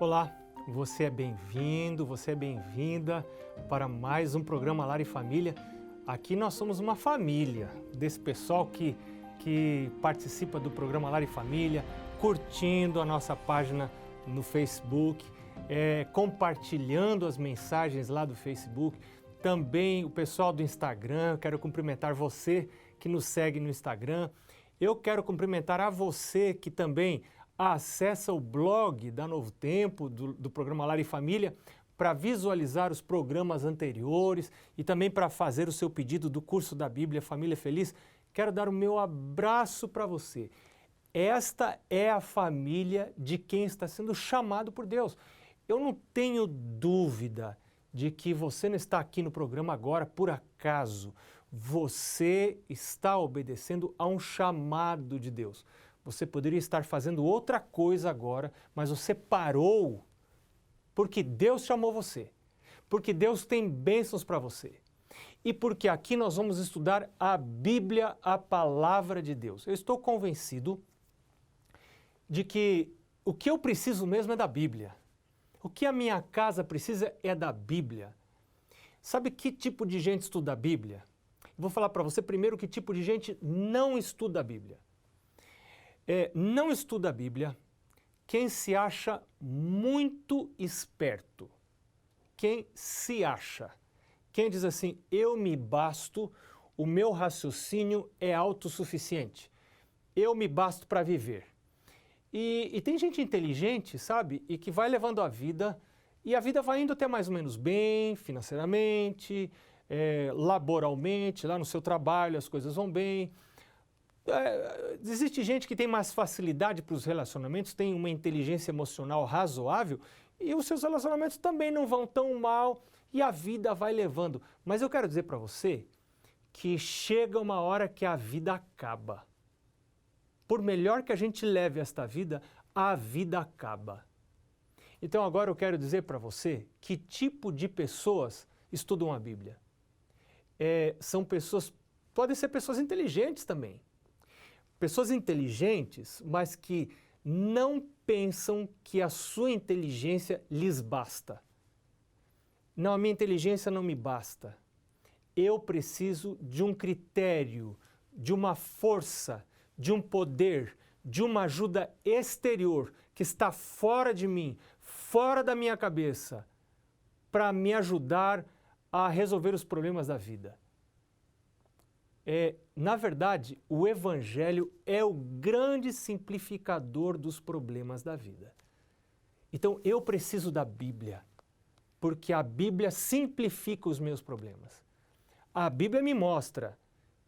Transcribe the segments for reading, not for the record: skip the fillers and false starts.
Olá, você é bem-vindo, você é bem-vinda para mais um programa Lar e Família. Aqui nós somos uma família desse pessoal que participa do programa Lar e Família, curtindo a nossa página no Facebook, compartilhando as mensagens lá do Facebook. Também o pessoal do Instagram, eu quero cumprimentar você que nos segue no Instagram. Eu quero cumprimentar a você que também acessa o blog da Novo Tempo, do programa Lar e Família, para visualizar os programas anteriores e também para fazer o seu pedido do curso da Bíblia Família Feliz. Quero dar o meu abraço para você. Esta é a família de quem está sendo chamado por Deus. Eu não tenho dúvida de que você não está aqui no programa agora por acaso. Você está obedecendo a um chamado de Deus. Você poderia estar fazendo outra coisa agora, mas você parou porque Deus chamou você, porque Deus tem bênçãos para você e porque aqui nós vamos estudar a Bíblia, a Palavra de Deus. Eu estou convencido de que o que eu preciso mesmo é da Bíblia. O que a minha casa precisa é da Bíblia. Sabe que tipo de gente estuda a Bíblia? Vou falar para você primeiro que tipo de gente não estuda a Bíblia. Não estuda a Bíblia quem se acha muito esperto. Quem se acha. Quem diz assim, eu me basto, o meu raciocínio é autossuficiente. Eu me basto para viver. E tem gente inteligente, sabe? E que vai levando a vida, e a vida vai indo até mais ou menos bem, financeiramente, laboralmente, lá no seu trabalho as coisas vão bem. Existe gente que tem mais facilidade para os relacionamentos, tem uma inteligência emocional razoável e os seus relacionamentos também não vão tão mal e a vida vai levando. Mas eu quero dizer para você que chega uma hora que a vida acaba. Por melhor que a gente leve esta vida, a vida acaba. Então agora eu quero dizer para você que tipo de pessoas estudam a Bíblia. São pessoas, podem ser pessoas inteligentes também. Pessoas inteligentes, mas que não pensam que a sua inteligência lhes basta. Não, a minha inteligência não me basta. Eu preciso de um critério, de uma força, de um poder, de uma ajuda exterior que está fora de mim, fora da minha cabeça, para me ajudar a resolver os problemas da vida. Na verdade, o Evangelho é o grande simplificador dos problemas da vida. Então, eu preciso da Bíblia, porque a Bíblia simplifica os meus problemas. A Bíblia me mostra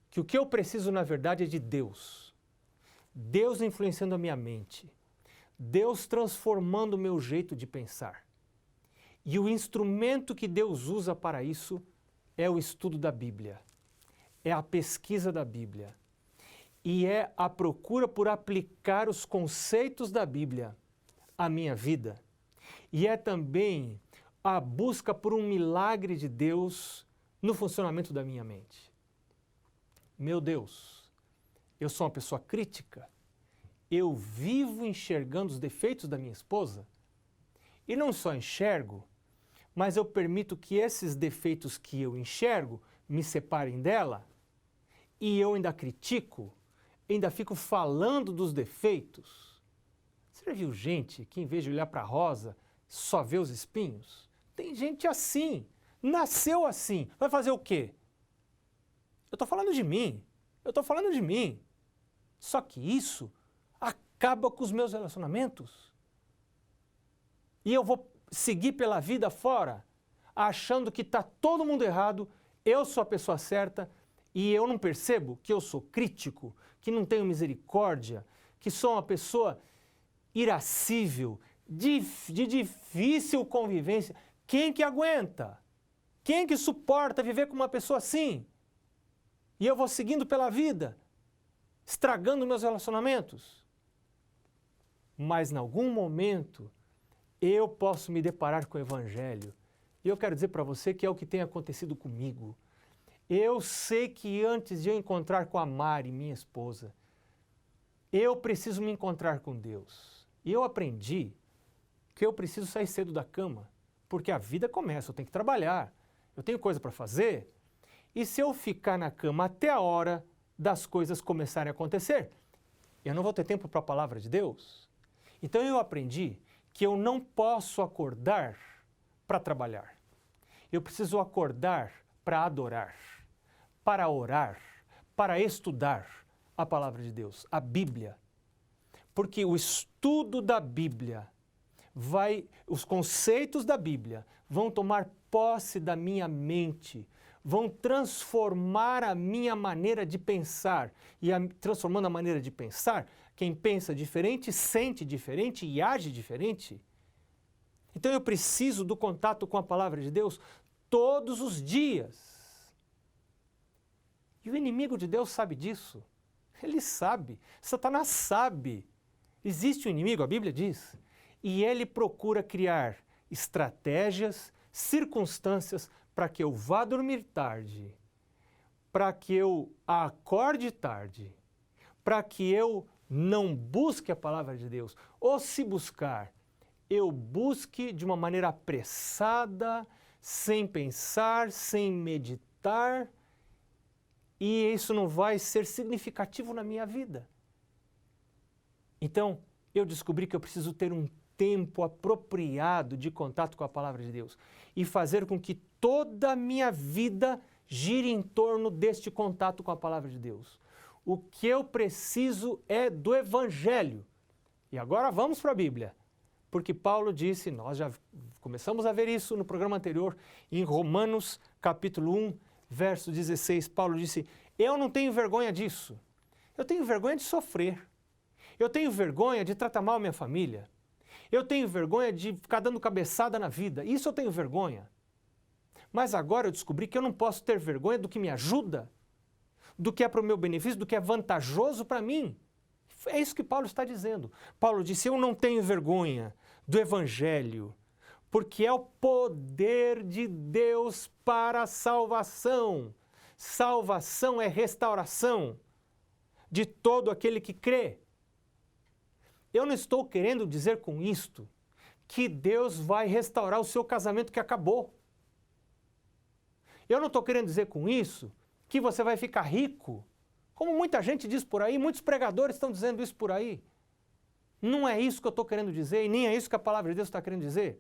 que o que eu preciso, na verdade, é de Deus. Deus influenciando a minha mente. Deus transformando o meu jeito de pensar. E o instrumento que Deus usa para isso é o estudo da Bíblia. É a pesquisa da Bíblia e é a procura por aplicar os conceitos da Bíblia à minha vida. E é também a busca por um milagre de Deus no funcionamento da minha mente. Meu Deus, eu sou uma pessoa crítica, eu vivo enxergando os defeitos da minha esposa e não só enxergo, mas eu permito que esses defeitos que eu enxergo me separem dela. E eu ainda critico, ainda fico falando dos defeitos. Você já viu gente que, em vez de olhar para a rosa, só vê os espinhos? Tem gente assim, nasceu assim, vai fazer o quê? Eu estou falando de mim, Só que isso acaba com os meus relacionamentos. E eu vou seguir pela vida fora, achando que está todo mundo errado, eu sou a pessoa certa, e eu não percebo que eu sou crítico, que não tenho misericórdia, que sou uma pessoa irascível, de difícil convivência. Quem que aguenta? Quem que suporta viver com uma pessoa assim? E eu vou seguindo pela vida, estragando meus relacionamentos? Mas em algum momento eu posso me deparar com o Evangelho. E eu quero dizer para você que é o que tem acontecido comigo. Eu sei que antes de eu encontrar com a Mari, minha esposa, eu preciso me encontrar com Deus. E eu aprendi que eu preciso sair cedo da cama, porque a vida começa, eu tenho que trabalhar, eu tenho coisa para fazer. E se eu ficar na cama até a hora das coisas começarem a acontecer, eu não vou ter tempo para a palavra de Deus. Então eu aprendi que eu não posso acordar para trabalhar. Eu preciso acordar para adorar, para orar, para estudar a palavra de Deus, a Bíblia. Porque o estudo da Bíblia os conceitos da Bíblia vão tomar posse da minha mente, vão transformar a minha maneira de pensar. E transformando a maneira de pensar, quem pensa diferente, sente diferente e age diferente. Então eu preciso do contato com a palavra de Deus todos os dias. E o inimigo de Deus sabe disso. Ele sabe. Satanás sabe. Existe um inimigo, a Bíblia diz. E ele procura criar estratégias, circunstâncias para que eu vá dormir tarde, para que eu acorde tarde, para que eu não busque a palavra de Deus. Ou se buscar, eu busque de uma maneira apressada, sem pensar, sem meditar, e isso não vai ser significativo na minha vida. Então, eu descobri que eu preciso ter um tempo apropriado de contato com a palavra de Deus e fazer com que toda a minha vida gire em torno deste contato com a palavra de Deus. O que eu preciso é do Evangelho. E agora vamos para a Bíblia, porque Paulo disse, nós já começamos a ver isso no programa anterior, em Romanos capítulo 1, verso 16, Paulo disse, eu não tenho vergonha disso, eu tenho vergonha de sofrer, eu tenho vergonha de tratar mal a minha família, eu tenho vergonha de ficar dando cabeçada na vida, isso eu tenho vergonha. Mas agora eu descobri que eu não posso ter vergonha do que me ajuda, do que é para o meu benefício, do que é vantajoso para mim. É isso que Paulo está dizendo. Paulo disse, eu não tenho vergonha do Evangelho, porque é o poder de Deus para a salvação. Salvação é restauração de todo aquele que crê. Eu não estou querendo dizer com isto que Deus vai restaurar o seu casamento que acabou. Eu não estou querendo dizer com isso que você vai ficar rico, como muita gente diz por aí, muitos pregadores estão dizendo isso por aí. Não é isso que eu estou querendo dizer e nem é isso que a palavra de Deus está querendo dizer.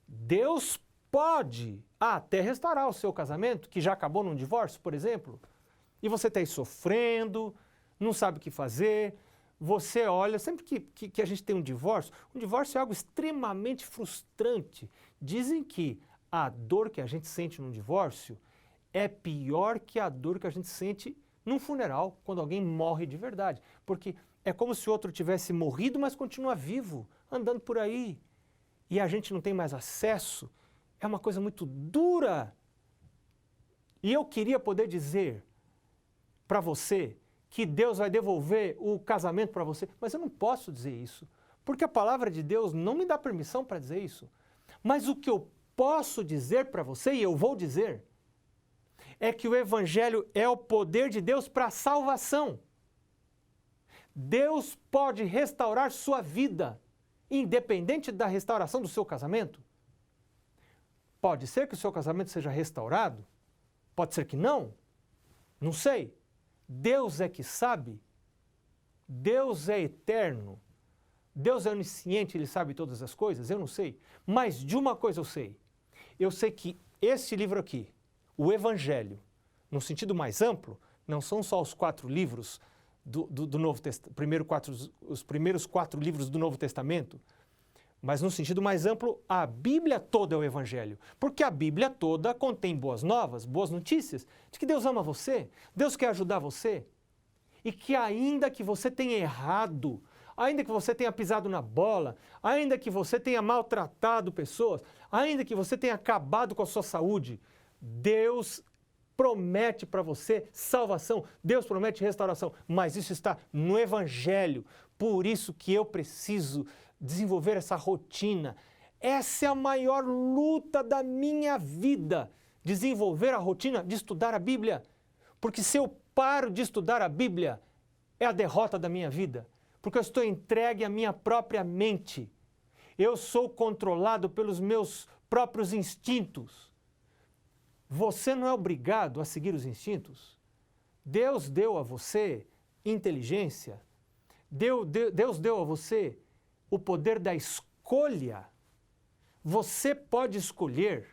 Deus pode até restaurar o seu casamento, que já acabou num divórcio, por exemplo, e você está aí sofrendo, não sabe o que fazer. Você olha, sempre que a gente tem um divórcio é algo extremamente frustrante. Dizem que a dor que a gente sente num divórcio é pior que a dor que a gente sente num funeral, quando alguém morre de verdade. Porque é como se o outro tivesse morrido, mas continua vivo, andando por aí. E a gente não tem mais acesso. É uma coisa muito dura. E eu queria poder dizer para você que Deus vai devolver o casamento para você, mas eu não posso dizer isso, porque a palavra de Deus não me dá permissão para dizer isso. Mas o que eu posso dizer para você, e eu vou dizer, é que o Evangelho é o poder de Deus para a salvação. Deus pode restaurar sua vida, independente da restauração do seu casamento. Pode ser que o seu casamento seja restaurado, pode ser que não sei. Deus é que sabe, Deus é eterno, Deus é onisciente, Ele sabe todas as coisas, eu não sei. Mas de uma coisa eu sei que esse livro aqui, o Evangelho, no sentido mais amplo, não são só os 4 livros do Novo Testamento, os primeiros 4 livros do Novo Testamento, mas no sentido mais amplo, a Bíblia toda é o Evangelho. Porque a Bíblia toda contém boas novas, boas notícias, de que Deus ama você, Deus quer ajudar você. E que ainda que você tenha errado, ainda que você tenha pisado na bola, ainda que você tenha maltratado pessoas, ainda que você tenha acabado com a sua saúde, Deus promete para você salvação, Deus promete restauração, mas isso está no Evangelho. Por isso que eu preciso desenvolver essa rotina. Essa é a maior luta da minha vida, desenvolver a rotina de estudar a Bíblia. Porque se eu paro de estudar a Bíblia, é a derrota da minha vida. Porque eu estou entregue à minha própria mente. Eu sou controlado pelos meus próprios instintos. Você não é obrigado a seguir os instintos. Deus deu a você inteligência. Deus deu a você o poder da escolha. Você pode escolher.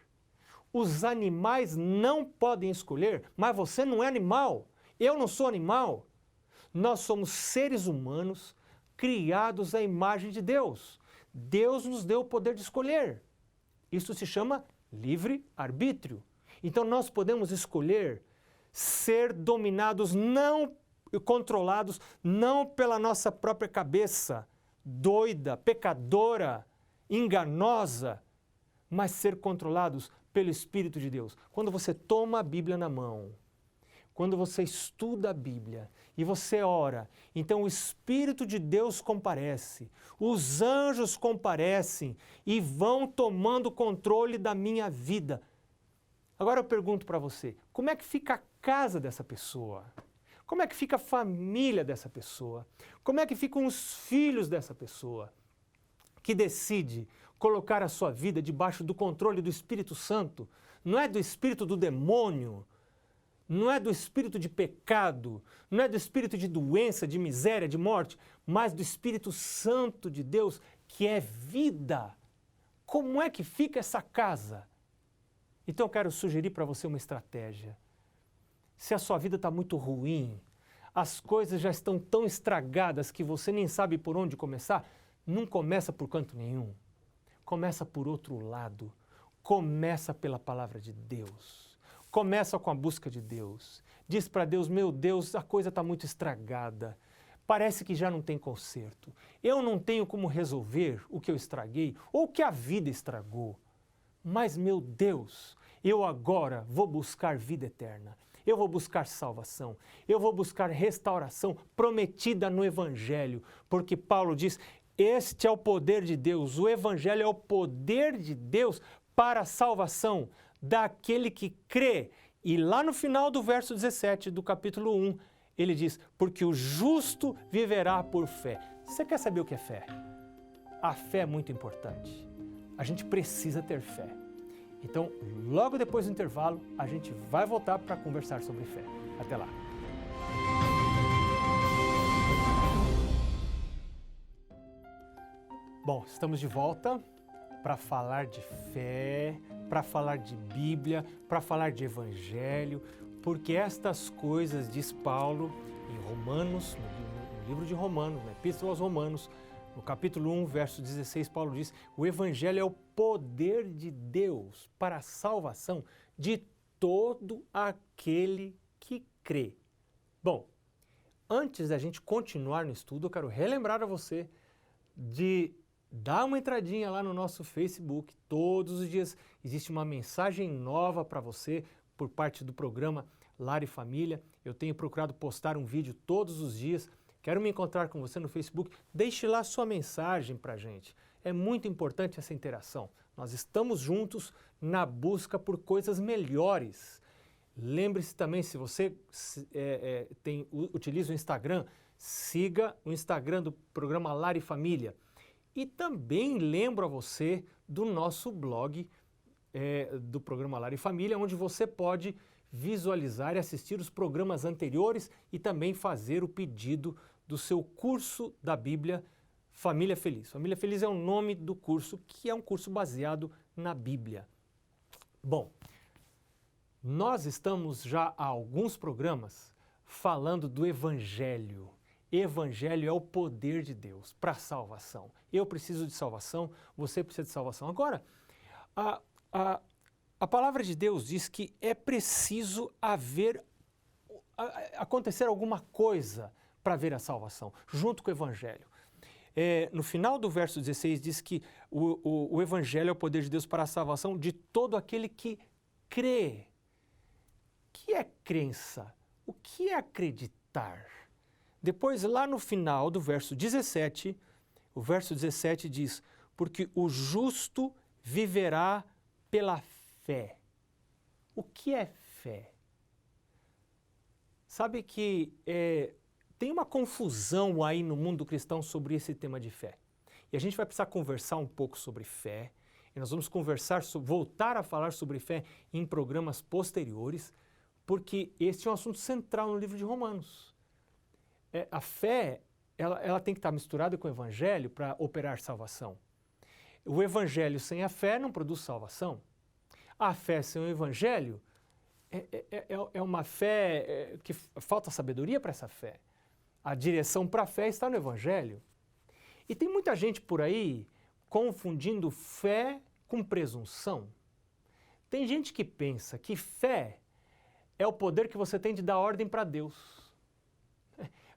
Os animais não podem escolher, mas você não é animal. Eu não sou animal. Nós somos seres humanos criados à imagem de Deus. Deus nos deu o poder de escolher. Isso se chama livre-arbítrio. Então nós podemos escolher ser dominados, não controlados, não pela nossa própria cabeça, doida, pecadora, enganosa, mas ser controlados pelo Espírito de Deus. Quando você toma a Bíblia na mão, quando você estuda a Bíblia e você ora, então o Espírito de Deus comparece, os anjos comparecem e vão tomando controle da minha vida. Agora eu pergunto para você, como é que fica a casa dessa pessoa? Como é que fica a família dessa pessoa? Como é que ficam os filhos dessa pessoa que decide colocar a sua vida debaixo do controle do Espírito Santo? Não é do espírito do demônio, não é do espírito de pecado, não é do espírito de doença, de miséria, de morte, mas do Espírito Santo de Deus, que é vida. Como é que fica essa casa? Então eu quero sugerir para você uma estratégia. Se a sua vida está muito ruim, as coisas já estão tão estragadas que você nem sabe por onde começar, não começa por canto nenhum. Começa por outro lado. Começa pela palavra de Deus. Começa com a busca de Deus. Diz para Deus, meu Deus, a coisa está muito estragada. Parece que já não tem conserto. Eu não tenho como resolver o que eu estraguei ou o que a vida estragou. Mas, meu Deus, eu agora vou buscar vida eterna. Eu vou buscar salvação. Eu vou buscar restauração prometida no Evangelho. Porque Paulo diz, este é o poder de Deus. O Evangelho é o poder de Deus para a salvação daquele que crê. E lá no final do verso 17 do capítulo 1, ele diz, porque o justo viverá por fé. Você quer saber o que é fé? A fé é muito importante. A gente precisa ter fé. Então, logo depois do intervalo, a gente vai voltar para conversar sobre fé. Até lá. Bom, estamos de volta para falar de fé, para falar de Bíblia, para falar de Evangelho, porque estas coisas, diz Paulo em Romanos, no livro de Romanos, na Epístola aos Romanos, no capítulo 1, verso 16, Paulo diz, o Evangelho é o poder de Deus para a salvação de todo aquele que crê. Bom, antes da gente continuar no estudo, eu quero relembrar a você de dar uma entradinha lá no nosso Facebook. Todos os dias existe uma mensagem nova para você por parte do programa Lar e Família. Eu tenho procurado postar um vídeo todos os dias. Quero me encontrar com você no Facebook. Deixe lá sua mensagem para a gente. É muito importante essa interação. Nós estamos juntos na busca por coisas melhores. Lembre-se também, se você utiliza o Instagram, siga o Instagram do programa Lar e Família. E também lembro a você do nosso blog do programa Lar e Família, onde você pode visualizar e assistir os programas anteriores e também fazer o pedido do seu curso da Bíblia Família Feliz. Família Feliz é o nome do curso, que é um curso baseado na Bíblia. Bom, nós estamos já há alguns programas falando do Evangelho. Evangelho é o poder de Deus para a salvação. Eu preciso de salvação, você precisa de salvação. Agora, a palavra de Deus diz que é preciso acontecer alguma coisa para ver a salvação, junto com o Evangelho. No final do verso 16 diz que o Evangelho é o poder de Deus para a salvação de todo aquele que crê. O que é crença? O que é acreditar? Depois, lá no final do verso 17, o verso 17 diz, porque o justo viverá pela fé. O que é fé? Sabe que tem uma confusão aí no mundo cristão sobre esse tema de fé. E a gente vai precisar conversar um pouco sobre fé. E nós vamos voltar a falar sobre fé em programas posteriores, porque esse é um assunto central no livro de Romanos. A fé, ela tem que estar misturada com o Evangelho para operar salvação. O Evangelho sem a fé não produz salvação. A fé sem o Evangelho é uma fé que falta sabedoria para essa fé. A direção para a fé está no Evangelho. E tem muita gente por aí confundindo fé com presunção. Tem gente que pensa que fé é o poder que você tem de dar ordem para Deus.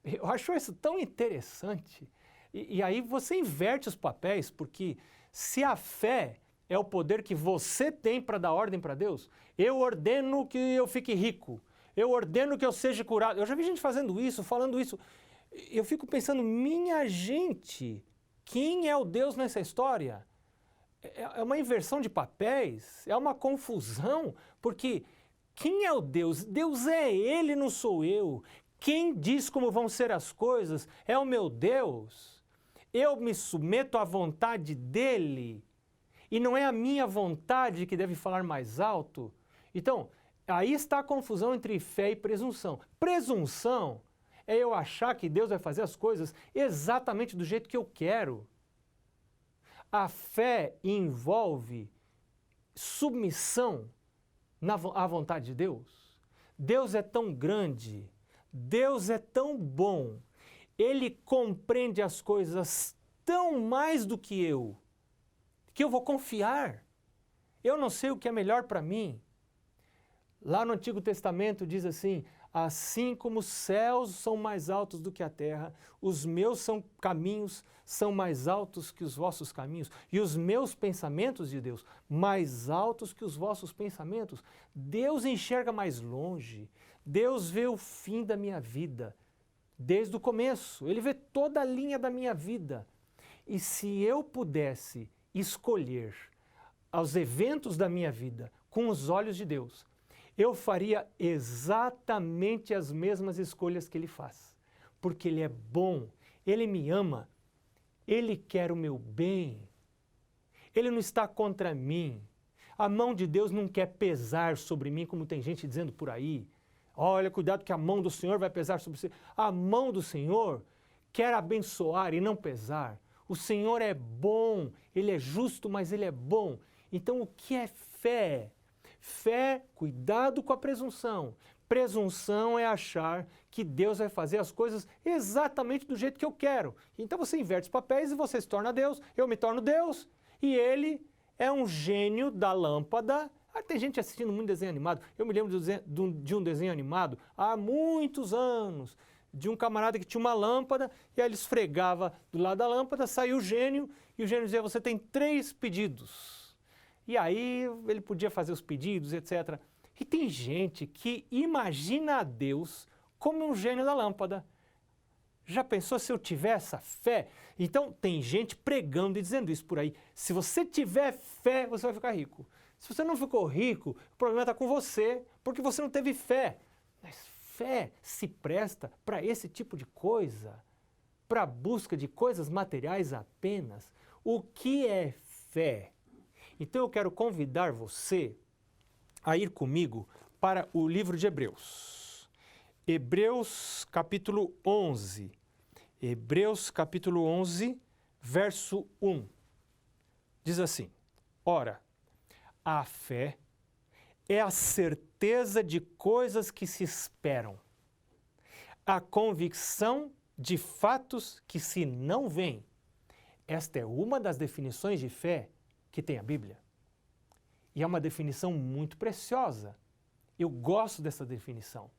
Eu acho isso tão interessante. E aí você inverte os papéis, porque se a fé é o poder que você tem para dar ordem para Deus, eu ordeno que eu fique rico, eu ordeno que eu seja curado. Eu já vi gente fazendo isso, falando isso. Eu fico pensando, minha gente, quem é o Deus nessa história? É uma inversão de papéis, é uma confusão, porque quem é o Deus? Deus é Ele, não sou eu. Quem diz como vão ser as coisas é o meu Deus. Eu me submeto à vontade dEle e não é a minha vontade que deve falar mais alto. Então, aí está a confusão entre fé e presunção. Presunção é eu achar que Deus vai fazer as coisas exatamente do jeito que eu quero. A fé envolve submissão à vontade de Deus. Deus é tão grande, Deus é tão bom, Ele compreende as coisas tão mais do que eu vou confiar. Eu não sei o que é melhor para mim. Lá no Antigo Testamento diz assim, assim como os céus são mais altos do que a terra, os meus caminhos são mais altos que os vossos caminhos, e os meus pensamentos de Deus, mais altos que os vossos pensamentos. Deus enxerga mais longe, Deus vê o fim da minha vida, desde o começo, Ele vê toda a linha da minha vida. E se eu pudesse escolher os eventos da minha vida com os olhos de Deus, eu faria exatamente as mesmas escolhas que Ele faz. Porque Ele é bom, Ele me ama, Ele quer o meu bem, Ele não está contra mim. A mão de Deus não quer pesar sobre mim, como tem gente dizendo por aí. Olha, cuidado que a mão do Senhor vai pesar sobre você. A mão do Senhor quer abençoar e não pesar. O Senhor é bom, Ele é justo, mas Ele é bom. Então o que é fé? Fé, cuidado com a presunção. Presunção é achar que Deus vai fazer as coisas exatamente do jeito que eu quero. Então você inverte os papéis e você se torna Deus, eu me torno Deus, e Ele é um gênio da lâmpada. Tem gente assistindo muito desenho animado. Eu me lembro de um desenho animado há muitos anos, de um camarada que tinha uma lâmpada, e aí ele esfregava do lado da lâmpada, saiu o gênio, e o gênio dizia, você tem 3 pedidos. E aí ele podia fazer os pedidos, etc. E tem gente que imagina a Deus como um gênio da lâmpada. Já pensou se eu tiver essa fé? Então tem gente pregando e dizendo isso por aí. Se você tiver fé, você vai ficar rico. Se você não ficou rico, o problema está com você, porque você não teve fé. Mas fé se presta para esse tipo de coisa, para a busca de coisas materiais apenas. O que é fé? Então eu quero convidar você a ir comigo para o livro de Hebreus. Hebreus capítulo 11. Hebreus capítulo 11, verso 1. Diz assim, ora, a fé é a certeza de coisas que se esperam, a convicção de fatos que se não veem. Esta é uma das definições de fé que tem a Bíblia. E é uma definição muito preciosa. Eu gosto dessa definição,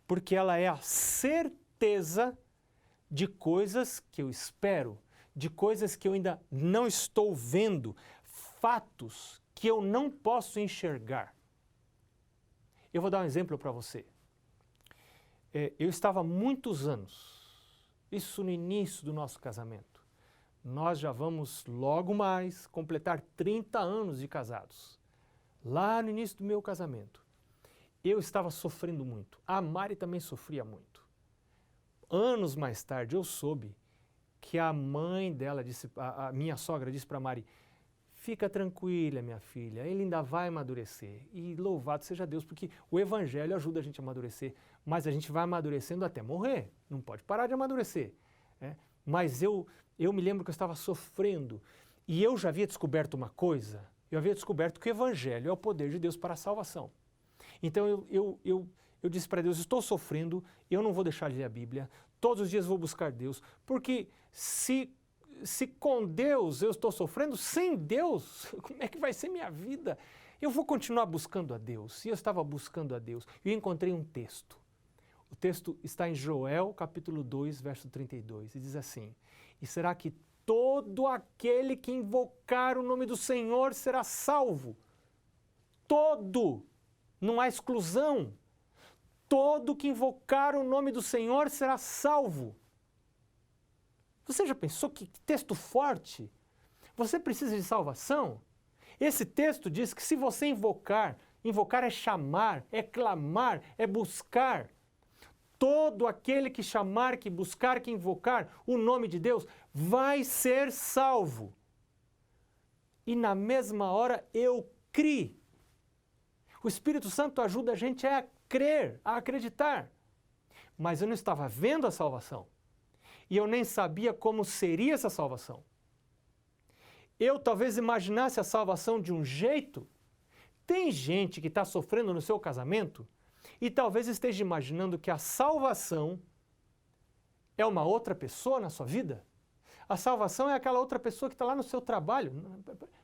porque ela é a certeza de coisas que eu espero, de coisas que eu ainda não estou vendo, fatos que eu não posso enxergar. Eu vou dar um exemplo para você. Eu estava há muitos anos, isso no início do nosso casamento. Nós já vamos logo mais completar 30 anos de casados. Lá no início do meu casamento, eu estava sofrendo muito. A Mari também sofria muito. Anos mais tarde eu soube que a mãe dela disse, a minha sogra disse para Mari, fica tranquila, minha filha, ele ainda vai amadurecer. E louvado seja Deus, porque o Evangelho ajuda a gente a amadurecer, mas a gente vai amadurecendo até morrer, não pode parar de amadurecer. Né? Mas eu me lembro que eu estava sofrendo e eu já havia descoberto uma coisa, eu havia descoberto que o Evangelho é o poder de Deus para a salvação. Então eu disse para Deus, estou sofrendo, eu não vou deixar de ler a Bíblia, todos os dias vou buscar Deus, porque se com Deus eu estou sofrendo, sem Deus, como é que vai ser minha vida? Eu vou continuar buscando a Deus. E eu estava buscando a Deus e encontrei um texto. O texto está em Joel, capítulo 2, verso 32, e diz assim, e será que todo aquele que invocar o nome do Senhor será salvo? Todo, não há exclusão. Todo que invocar o nome do Senhor será salvo. Você já pensou que texto forte? Você precisa de salvação? Esse texto diz que se você invocar é chamar, é clamar, é buscar. Todo aquele que chamar, que buscar, que invocar o nome de Deus vai ser salvo. E na mesma hora eu criei. O Espírito Santo ajuda a gente a crer, a acreditar. Mas eu não estava vendo a salvação. E eu nem sabia como seria essa salvação. Eu talvez imaginasse a salvação de um jeito. Tem gente que está sofrendo no seu casamento e talvez esteja imaginando que a salvação é uma outra pessoa na sua vida. A salvação é aquela outra pessoa que está lá no seu trabalho.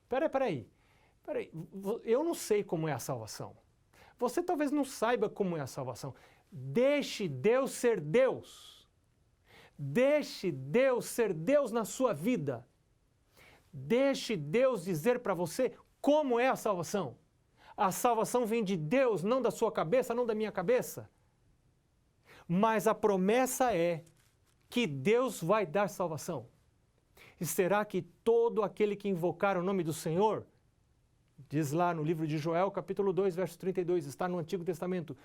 Peraí. Eu não sei como é a salvação. Você talvez não saiba como é a salvação. Deixe Deus ser Deus. Deixe Deus ser Deus na sua vida. Deixe Deus dizer para você como é a salvação. A salvação vem de Deus, não da sua cabeça, não da minha cabeça. Mas a promessa é que Deus vai dar salvação. E será que todo aquele que invocar o nome do Senhor, diz lá no livro de Joel, capítulo 2, verso 32, está no Antigo Testamento,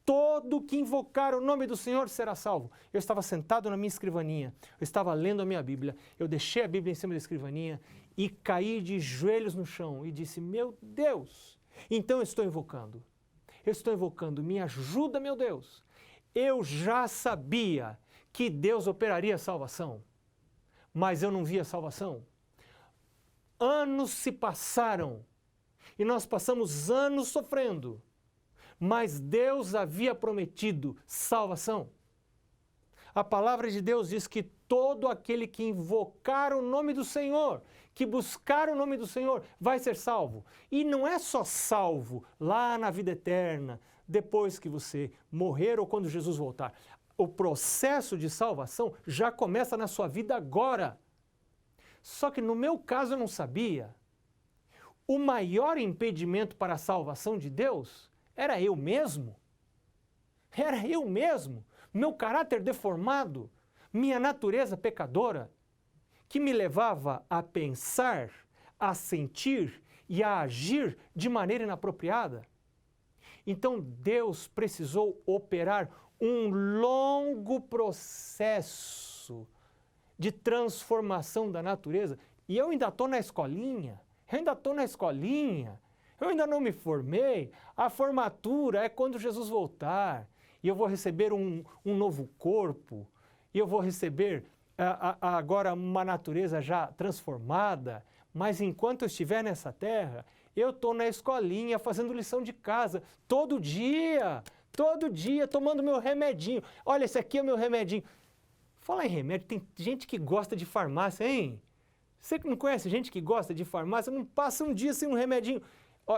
todo que invocar o nome do Senhor será salvo. Eu estava sentado na minha escrivaninha, eu estava lendo a minha Bíblia, eu deixei a Bíblia em cima da escrivaninha e caí de joelhos no chão e disse, meu Deus, então eu estou invocando, me ajuda, meu Deus. Eu já sabia que Deus operaria a salvação, mas eu não via salvação. Anos se passaram e nós passamos anos sofrendo. Mas Deus havia prometido salvação. A palavra de Deus diz que todo aquele que invocar o nome do Senhor, que buscar o nome do Senhor, vai ser salvo. E não é só salvo lá na vida eterna, depois que você morrer ou quando Jesus voltar. O processo de salvação já começa na sua vida agora. Só que no meu caso eu não sabia. O maior impedimento para a salvação de Deus era eu mesmo. Era eu mesmo. Meu caráter deformado, minha natureza pecadora, que me levava a pensar, a sentir e a agir de maneira inapropriada. Então Deus precisou operar um longo processo de transformação da natureza. E eu ainda estou na escolinha. Eu ainda não me formei, a formatura é quando Jesus voltar, e eu vou receber um novo corpo, e eu vou receber agora uma natureza já transformada, mas enquanto eu estiver nessa terra, eu estou na escolinha fazendo lição de casa, todo dia, tomando meu remedinho. Olha, esse aqui é o meu remedinho. Falar em remédio, tem gente que gosta de farmácia, hein? Você que não conhece gente que gosta de farmácia, não passa um dia sem um remedinho.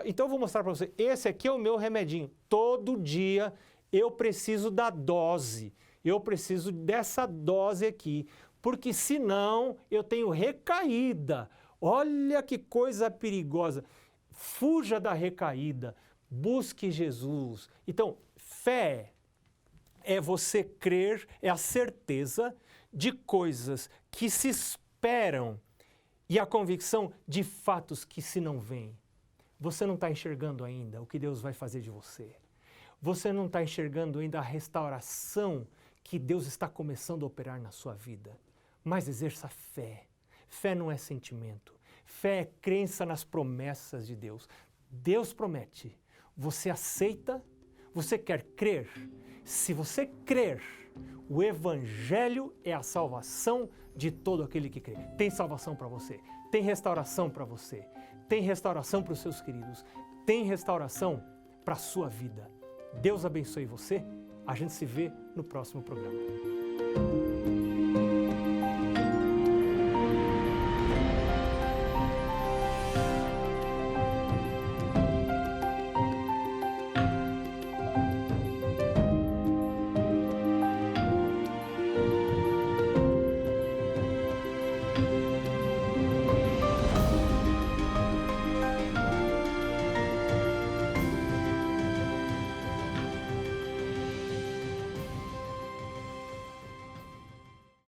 Então eu vou mostrar para você, esse aqui é o meu remedinho. Todo dia eu preciso da dose, eu preciso dessa dose aqui, porque senão eu tenho recaída. Olha que coisa perigosa. Fuja da recaída, busque Jesus. Então, fé é você crer, é a certeza de coisas que se esperam e a convicção de fatos que se não veem. Você não está enxergando ainda o que Deus vai fazer de você. Você não está enxergando ainda a restauração que Deus está começando a operar na sua vida. mas exerça fé. Fé não é sentimento. Fé é crença nas promessas de Deus. Deus promete. Você aceita? Você quer crer? Se você crer, o Evangelho é a salvação de todo aquele que crê. Tem salvação para você. Tem restauração para você. Tem restauração para os seus queridos. Tem restauração para a sua vida. Deus abençoe você. A gente se vê no próximo programa.